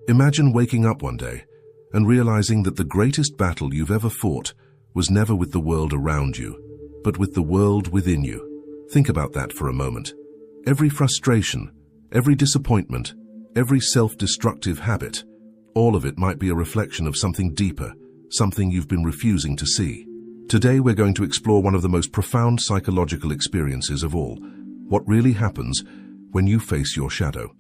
Imagine waking up one day and realizing that the greatest battle you've ever fought was never with the world around you, but with the world within you. Think about that for a moment. Every frustration, every disappointment, every self-destructive habit, all of it might be a reflection of something deeper, something you've been refusing to see. Today we're going to explore one of the most profound psychological experiences of all, what really happens when you face your shadow,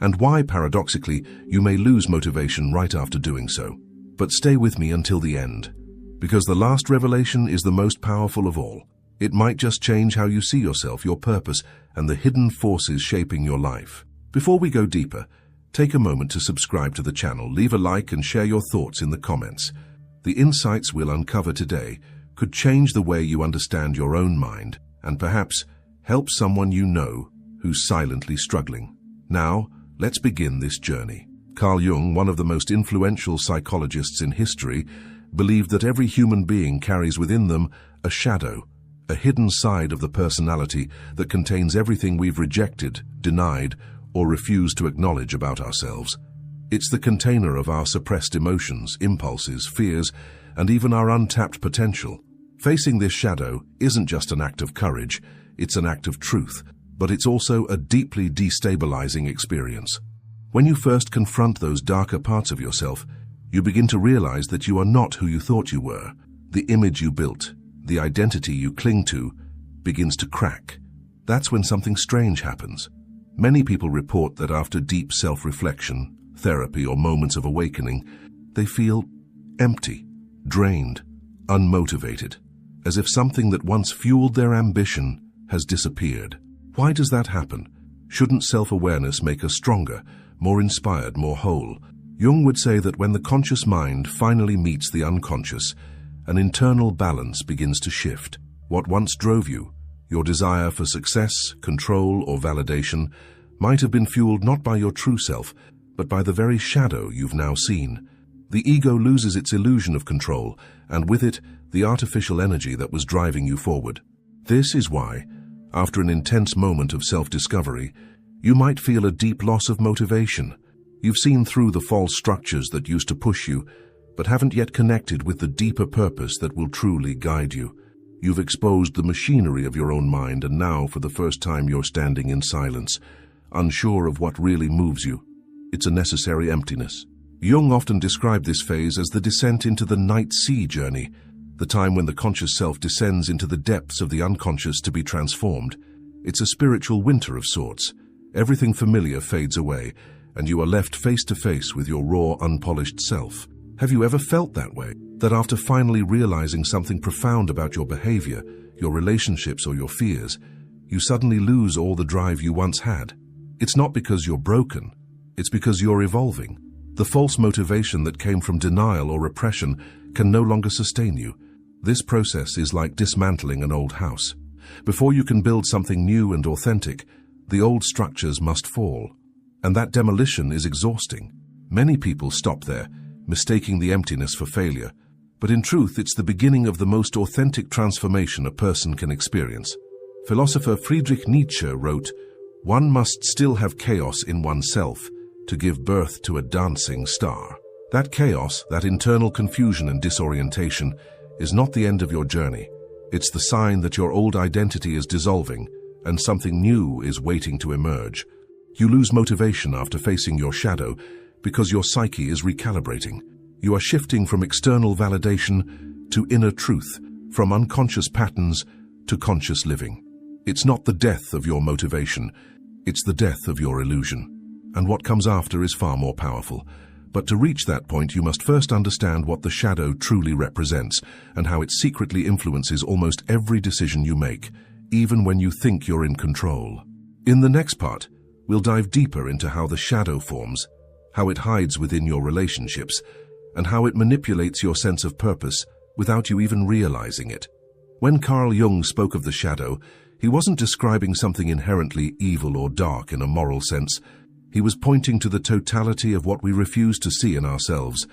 and why, paradoxically, you may lose motivation right after doing so. But stay with me until the end, because the last revelation is the most powerful of all. It might just change how you see yourself, your purpose, and the hidden forces shaping your life. Before we go deeper, take a moment to subscribe to the channel, leave a like and share your thoughts in the comments. The insights we'll uncover today could change the way you understand your own mind and perhaps help someone you know who's silently struggling. Now, let's begin this journey. Carl-Jung, one of the most influential psychologists in history, believed that every human being carries within them a shadow, a hidden side of the personality that contains everything we've rejected, denied, or refused to acknowledge about ourselves. It's the container of our suppressed emotions, impulses, fears, and even our untapped potential. Facing this shadow isn't just an act of courage, it's an act of truth, but it's also a deeply destabilizing experience. When you first confront those darker parts of yourself, you begin to realize that you are not who you thought you were. The image you built, the identity you cling to, begins to crack. That's when something strange happens. Many people report that after deep self-reflection, therapy, or moments of awakening, they feel empty, drained, unmotivated, as if something that once fueled their ambition has disappeared. Why does that happen? Shouldn't self-awareness make us stronger, more inspired, more whole? Jung would say that when the conscious mind finally meets the unconscious, an internal balance begins to shift. What once drove you, your desire for success, control, or validation, might have been fueled not by your true self, but by the very shadow you've now seen. The ego loses its illusion of control, and with it, the artificial energy that was driving you forward. This is why, after an intense moment of self-discovery, you might feel a deep loss of motivation. You've seen through the false structures that used to push you, but haven't yet connected with the deeper purpose that will truly guide you. You've exposed the machinery of your own mind, and now, for the first time, you're standing in silence, unsure of what really moves you. It's a necessary emptiness. Jung often described this phase as the descent into the night sea journey, the time when the conscious self descends into the depths of the unconscious to be transformed. It's a spiritual winter of sorts. Everything familiar fades away, and you are left face to face with your raw, unpolished self. Have you ever felt that way? That after finally realizing something profound about your behavior, your relationships, or your fears, you suddenly lose all the drive you once had? It's not because you're broken, it's because you're evolving. The false motivation that came from denial or repression can no longer sustain you. This process is like dismantling an old house. Before you can build something new and authentic, the old structures must fall. And that demolition is exhausting. Many people stop there, mistaking the emptiness for failure. But in truth, it's the beginning of the most authentic transformation a person can experience. Philosopher Friedrich Nietzsche wrote, "One must still have chaos in oneself to give birth to a dancing star." That chaos, that internal confusion and disorientation, is not the end of your journey. It's the sign that your old identity is dissolving and something new is waiting to emerge. You lose motivation after facing your shadow because your psyche is recalibrating. You are shifting from external validation to inner truth, from unconscious patterns to conscious living. It's not the death of your motivation, it's the death of your illusion. And what comes after is far more powerful. But to reach that point, you must first understand what the shadow truly represents and how it secretly influences almost every decision you make, even when you think you're in control. In the next part, we'll dive deeper into how the shadow forms, how it hides within your relationships, and how it manipulates your sense of purpose without you even realizing it. When Carl Jung spoke of the shadow, he wasn't describing something inherently evil or dark in a moral sense. He was pointing to the totality of what we refuse to see in ourselves,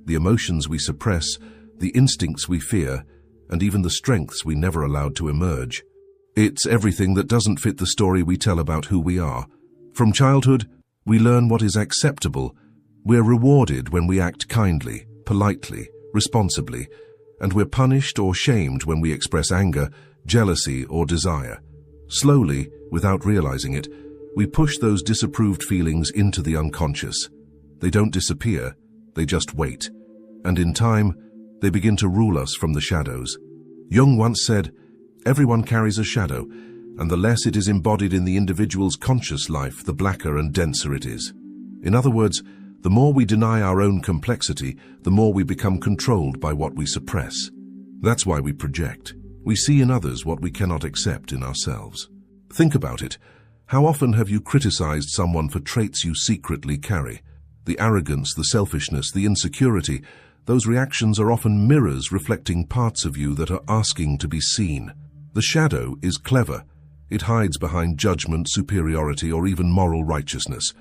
the emotions we suppress, the instincts we fear, and even the strengths we never allowed to emerge. It's everything that doesn't fit the story we tell about who we are. From childhood, we learn what is acceptable, We're rewarded when we act kindly, politely, responsibly, and we're punished or shamed when we express anger, jealousy, or desire. Slowly, without realizing it, we push those disapproved feelings into the unconscious. They don't disappear, they just wait. And in time, they begin to rule us from the shadows. Jung once said, "Everyone carries a shadow, and the less it is embodied in the individual's conscious life, the blacker and denser it is." In other words, the more we deny our own complexity, the more we become controlled by what we suppress. That's why we project. We see in others what we cannot accept in ourselves. Think about it. How often have you criticized someone for traits you secretly carry? The arrogance, the selfishness, the insecurity, those reactions are often mirrors reflecting parts of you that are asking to be seen. The shadow is clever. It hides behind judgment, superiority, or even moral righteousness.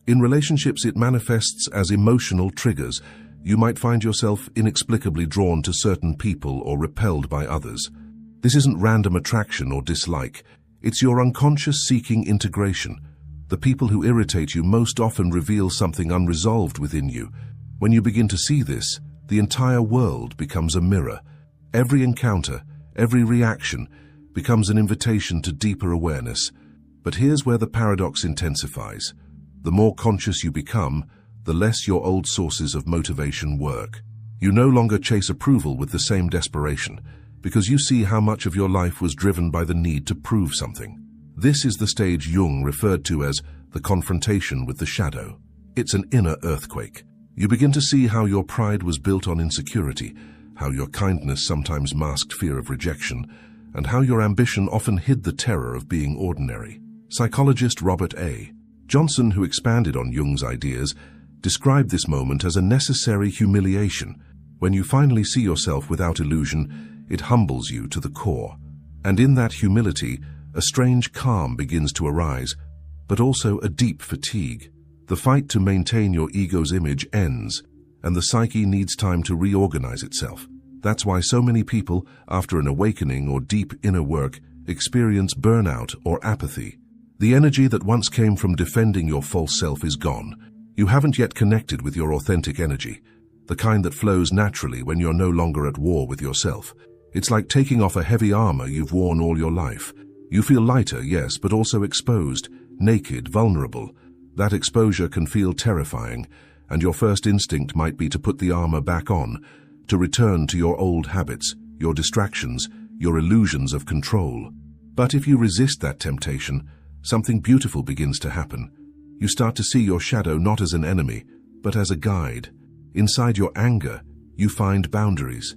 In relationships, it manifests as emotional triggers. You might find yourself inexplicably drawn to certain people or repelled by others. This isn't random attraction or dislike. It's your unconscious seeking integration. The people who irritate you most often reveal something unresolved within you. When you begin to see this, the entire world becomes a mirror. Every encounter, every reaction, becomes an invitation to deeper awareness. But here's where the paradox intensifies. The more conscious you become, the less your old sources of motivation work. You no longer chase approval with the same desperation, because you see how much of your life was driven by the need to prove something. This is the stage Jung referred to as the confrontation with the shadow. It's an inner earthquake. You begin to see how your pride was built on insecurity, how your kindness sometimes masked fear of rejection, and how your ambition often hid the terror of being ordinary. Psychologist Robert A. Johnson, who expanded on Jung's ideas, described this moment as a necessary humiliation. When you finally see yourself without illusion, it humbles you to the core. And in that humility, a strange calm begins to arise, but also a deep fatigue. The fight to maintain your ego's image ends, and the psyche needs time to reorganize itself. That's why so many people, after an awakening or deep inner work, experience burnout or apathy. The energy that once came from defending your false self is gone. You haven't yet connected with your authentic energy, the kind that flows naturally when you're no longer at war with yourself. It's like taking off a heavy armor you've worn all your life. You feel lighter, yes, but also exposed, naked, vulnerable. That exposure can feel terrifying, and your first instinct might be to put the armor back on, to return to your old habits, your distractions, your illusions of control. But if you resist that temptation, something beautiful begins to happen. You start to see your shadow not as an enemy, but as a guide. Inside your anger, you find boundaries.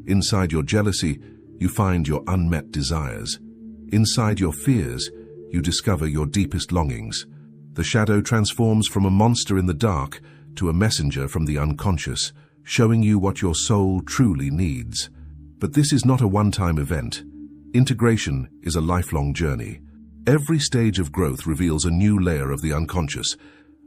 Inside your jealousy, you find your unmet desires. Inside your fears, you discover your deepest longings. The shadow transforms from a monster in the dark to a messenger from the unconscious, showing you what your soul truly needs. But this is not a one-time event. Integration is a lifelong journey. Every stage of growth reveals a new layer of the unconscious,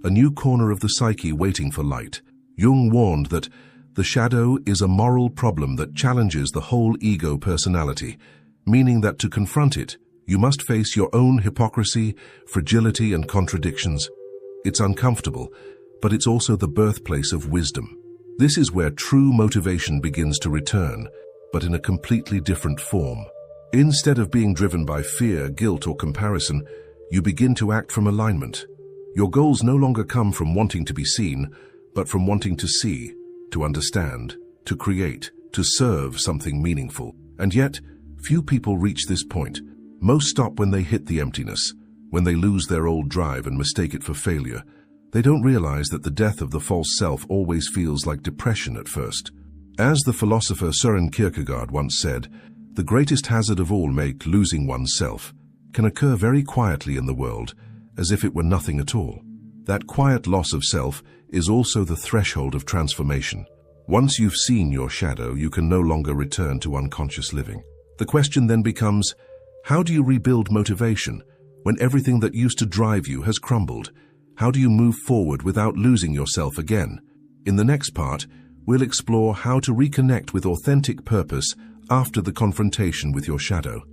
a new corner of the psyche waiting for light. Jung warned that the shadow is a moral problem that challenges the whole ego personality, meaning that to confront it, you must face your own hypocrisy, fragility, and contradictions. It's uncomfortable, but it's also the birthplace of wisdom. This is where true motivation begins to return, but in a completely different form. Instead of being driven by fear, guilt, or comparison, you begin to act from alignment. Your goals no longer come from wanting to be seen, but from wanting to see, to understand, to create, to serve something meaningful. And yet, few people reach this point. Most stop when they hit the emptiness, when they lose their old drive and mistake it for failure. They don't realize that the death of the false self always feels like depression at first. As the philosopher Søren Kierkegaard once said, the greatest hazard of all, losing oneself, can occur very quietly in the world, as if it were nothing at all. That quiet loss of self is also the threshold of transformation. Once you've seen your shadow, you can no longer return to unconscious living. The question then becomes, how do you rebuild motivation when everything that used to drive you has crumbled? How do you move forward without losing yourself again? In the next part, we'll explore how to reconnect with authentic purpose after the confrontation with your shadow,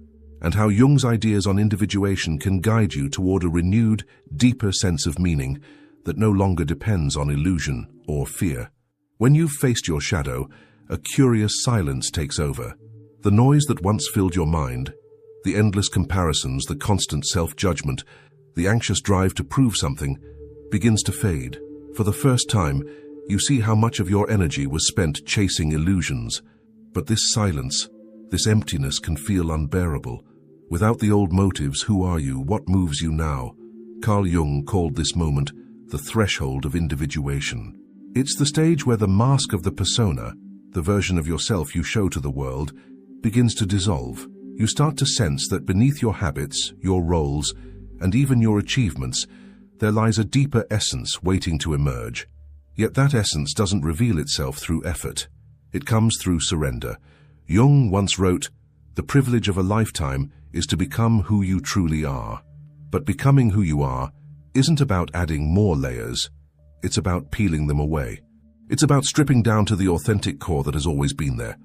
and how Jung's ideas on individuation can guide you toward a renewed, deeper sense of meaning that no longer depends on illusion or fear. When you've faced your shadow, a curious silence takes over. The noise that once filled your mind, the endless comparisons, the constant self-judgment, the anxious drive to prove something, begins to fade. For the first time, you see how much of your energy was spent chasing illusions. But this silence, this emptiness can feel unbearable. Without the old motives, who are you? What moves you now? Carl-Jung called this moment the threshold of individuation. It's the stage where the mask of the persona, the version of yourself you show to the world, begins to dissolve. You start to sense that beneath your habits, your roles, and even your achievements, there lies a deeper essence waiting to emerge. Yet that essence doesn't reveal itself through effort. It comes through surrender. Jung once wrote, "The privilege of a lifetime is to become who you truly are." But becoming who you are isn't about adding more layers. It's about peeling them away. It's about stripping down to the authentic core that has always been there,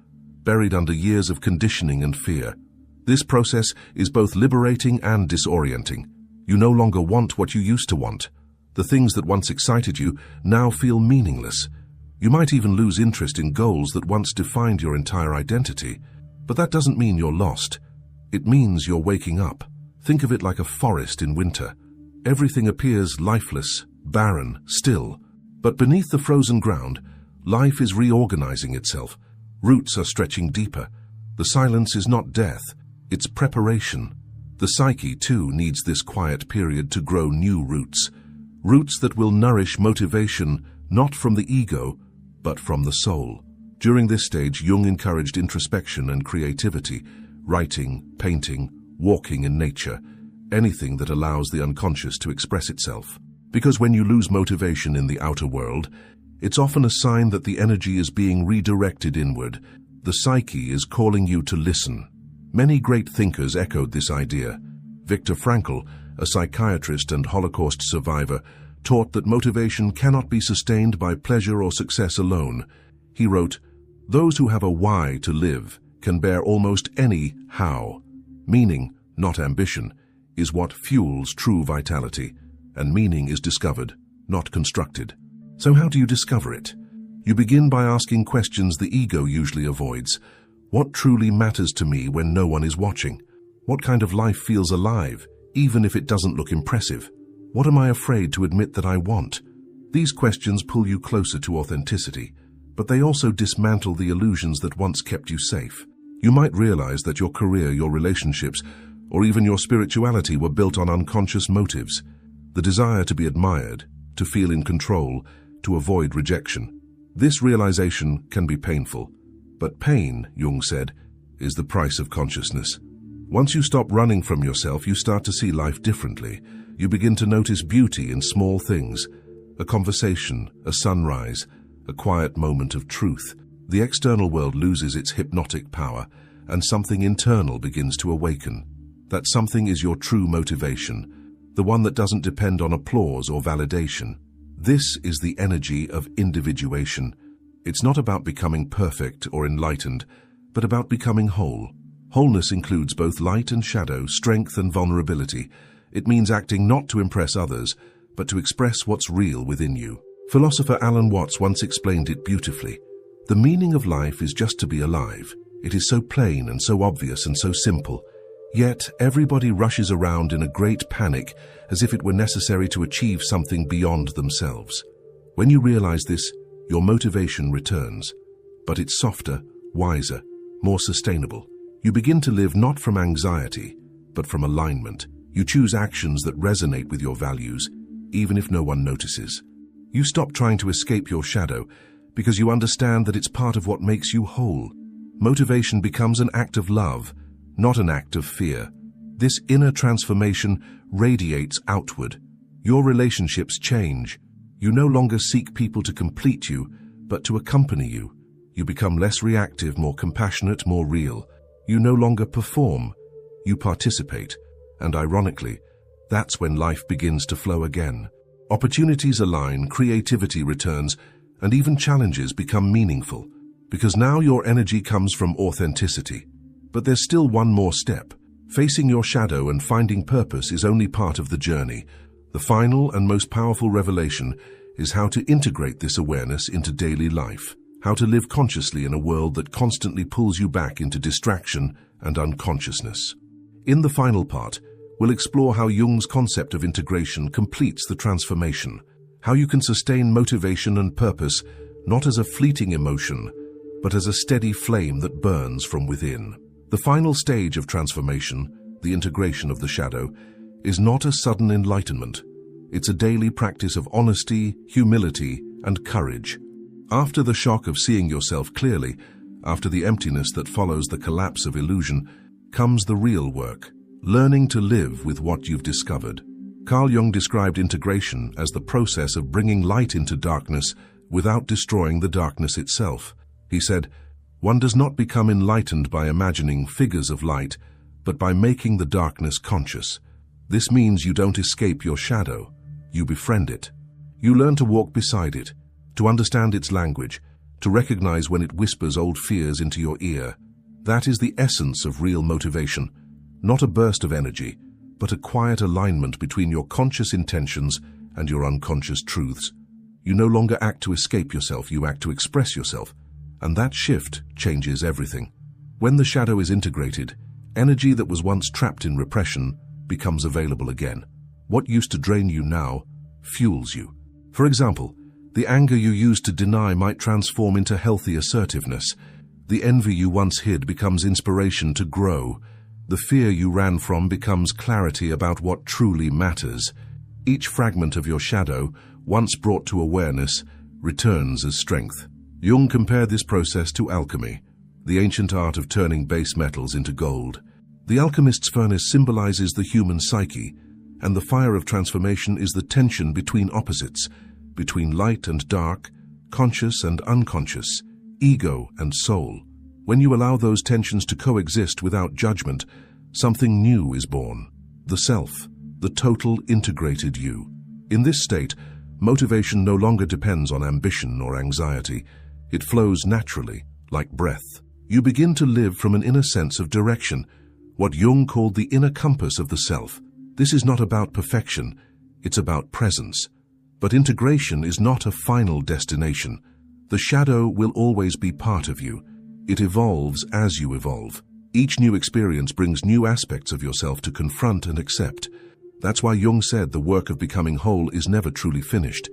buried under years of conditioning and fear. This process is both liberating and disorienting. You no longer want what you used to want. The things that once excited you now feel meaningless. You might even lose interest in goals that once defined your entire identity. But that doesn't mean you're lost. It means you're waking up. Think of it like a forest in winter. Everything appears lifeless, barren, still. But beneath the frozen ground, life is reorganizing itself. Roots are stretching deeper. The silence is not death, it's preparation. The psyche, too, needs this quiet period to grow new roots. Roots that will nourish motivation not from the ego, but from the soul. During this stage, Jung encouraged introspection and creativity, writing, painting, walking in nature, anything that allows the unconscious to express itself. Because when you lose motivation in the outer world, it's often a sign that the energy is being redirected inward. The psyche is calling you to listen. Many great thinkers echoed this idea. Viktor Frankl, a psychiatrist and Holocaust survivor, taught that motivation cannot be sustained by pleasure or success alone. He wrote, "Those who have a why to live can bear almost any how. Meaning, not ambition, is what fuels true vitality, and meaning is discovered, not constructed." So how do you discover it? You begin by asking questions the ego usually avoids. What truly matters to me when no one is watching? What kind of life feels alive, even if it doesn't look impressive? What am I afraid to admit that I want? These questions pull you closer to authenticity, but they also dismantle the illusions that once kept you safe. You might realize that your career, your relationships, or even your spirituality were built on unconscious motives. The desire to be admired, to feel in control, to avoid rejection. This realization can be painful, but pain, Jung said, is the price of consciousness. Once you stop running from yourself, you start to see life differently. You begin to notice beauty in small things, a conversation, a sunrise, a quiet moment of truth. The external world loses its hypnotic power, and something internal begins to awaken. That something is your true motivation, the one that doesn't depend on applause or validation. This is the energy of individuation. It's not about becoming perfect or enlightened, but about becoming whole. Wholeness includes both light and shadow, strength and vulnerability. It means acting not to impress others, but to express what's real within you. Philosopher Alan Watts once explained it beautifully. The meaning of life is just to be alive. It is so plain and so obvious and so simple. Yet everybody rushes around in a great panic as if it were necessary to achieve something beyond themselves. When you realize this, your motivation returns. But it's softer, wiser, more sustainable. You begin to live not from anxiety, but from alignment. You choose actions that resonate with your values, even if no one notices. You stop trying to escape your shadow because you understand that it's part of what makes you whole. Motivation becomes an act of love, not an act of fear. This inner transformation radiates outward. Your relationships change. You no longer seek people to complete you, but to accompany you. You become less reactive, more compassionate, more real. You no longer perform. You participate. And ironically, that's when life begins to flow again. Opportunities align, creativity returns, and even challenges become meaningful. Because now your energy comes from authenticity. But there's still one more step. Facing your shadow and finding purpose is only part of the journey. The final and most powerful revelation is how to integrate this awareness into daily life, how to live consciously in a world that constantly pulls you back into distraction and unconsciousness. In the final part, we'll explore how Jung's concept of integration completes the transformation, how you can sustain motivation and purpose not as a fleeting emotion, but as a steady flame that burns from within. The final stage of transformation, the integration of the shadow, is not a sudden enlightenment. It's a daily practice of honesty, humility, and courage. After the shock of seeing yourself clearly, after the emptiness that follows the collapse of illusion, comes the real work, learning to live with what you've discovered. Carl-Jung described integration as the process of bringing light into darkness without destroying the darkness itself. He said, "One does not become enlightened by imagining figures of light, but by making the darkness conscious. This means you don't escape your shadow, you befriend it. You learn to walk beside it, to understand its language, to recognize when it whispers old fears into your ear. That is the essence of real motivation, not a burst of energy, but a quiet alignment between your conscious intentions and your unconscious truths. You no longer act to escape yourself, you act to express yourself, and that shift changes everything. When the shadow is integrated, energy that was once trapped in repression becomes available again. What used to drain you now fuels you. For example, the anger you used to deny might transform into healthy assertiveness. The envy you once hid becomes inspiration to grow. The fear you ran from becomes clarity about what truly matters. Each fragment of your shadow, once brought to awareness, returns as strength. Jung compared this process to alchemy, the ancient art of turning base metals into gold. The alchemist's furnace symbolizes the human psyche, and the fire of transformation is the tension between opposites, between light and dark, conscious and unconscious, ego and soul. When you allow those tensions to coexist without judgment, something new is born, the self, the total integrated you. In this state, motivation no longer depends on ambition or anxiety. It flows naturally, like breath. You begin to live from an inner sense of direction, what Jung called the inner compass of the self. This is not about perfection, it's about presence. But integration is not a final destination. The shadow will always be part of you. It evolves as you evolve. Each new experience brings new aspects of yourself to confront and accept. That's why Jung said the work of becoming whole is never truly finished.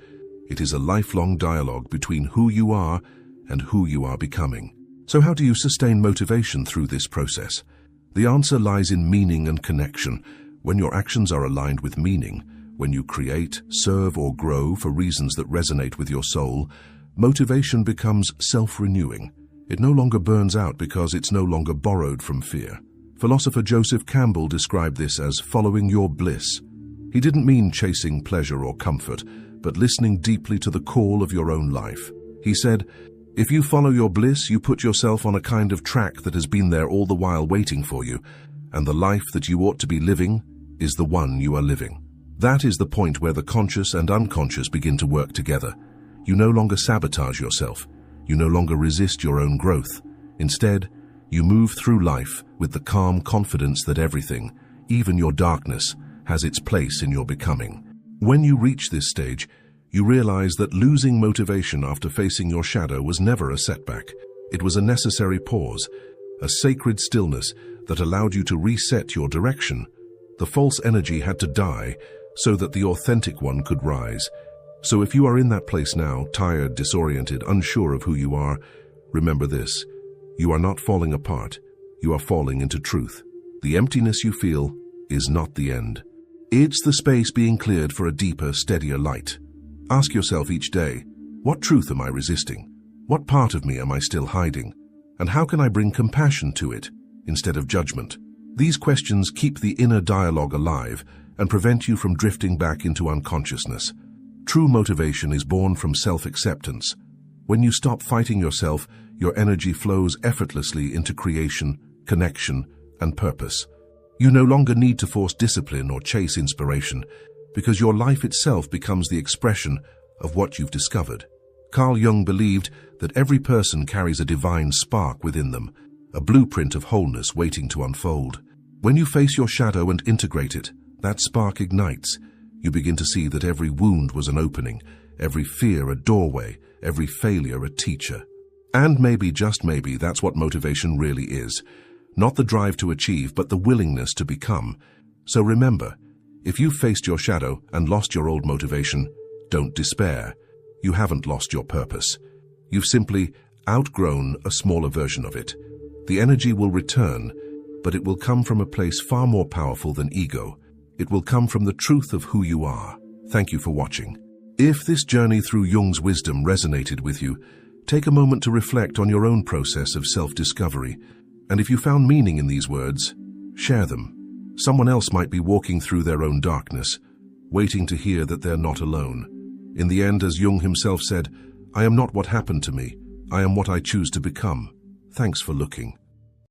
It is a lifelong dialogue between who you are and who you are becoming. So how do you sustain motivation through this process? The answer lies in meaning and connection. When your actions are aligned with meaning, when you create, serve, or grow for reasons that resonate with your soul, motivation becomes self-renewing. It no longer burns out because it's no longer borrowed from fear. Philosopher Joseph Campbell described this as following your bliss. He didn't mean chasing pleasure or comfort, but listening deeply to the call of your own life. He said, "If you follow your bliss, you put yourself on a kind of track that has been there all the while waiting for you, and the life that you ought to be living is the one you are living." That is the point where the conscious and unconscious begin to work together. You no longer sabotage yourself. You no longer resist your own growth. Instead, you move through life with the calm confidence that everything, even your darkness, has its place in your becoming. When you reach this stage, you realize that losing motivation after facing your shadow was never a setback. It was a necessary pause, a sacred stillness that allowed you to reset your direction. The false energy had to die so that the authentic one could rise. So if you are in that place now, tired, disoriented, unsure of who you are, remember this: you are not falling apart, you are falling into truth. The emptiness you feel is not the end. It's the space being cleared for a deeper, steadier light. Ask yourself each day, what truth am I resisting? What part of me am I still hiding? And how can I bring compassion to it instead of judgment? These questions keep the inner dialogue alive and prevent you from drifting back into unconsciousness. True motivation is born from self-acceptance. When you stop fighting yourself, your energy flows effortlessly into creation, connection, and purpose. You no longer need to force discipline or chase inspiration, because your life itself becomes the expression of what you've discovered. Carl-Jung believed that every person carries a divine spark within them, a blueprint of wholeness waiting to unfold. When you face your shadow and integrate it, that spark ignites. You begin to see that every wound was an opening, every fear a doorway, every failure a teacher. And maybe, just maybe, that's what motivation really is. Not the drive to achieve, but the willingness to become. So remember, if you've faced your shadow and lost your old motivation, don't despair. You haven't lost your purpose. You've simply outgrown a smaller version of it. The energy will return, but it will come from a place far more powerful than ego. It will come from the truth of who you are. Thank you for watching. If this journey through Jung's wisdom resonated with you, take a moment to reflect on your own process of self-discovery. And if you found meaning in these words, share them. Someone else might be walking through their own darkness, waiting to hear that they're not alone. In the end, as Jung himself said, "I am not what happened to me. I am what I choose to become." Thanks for looking.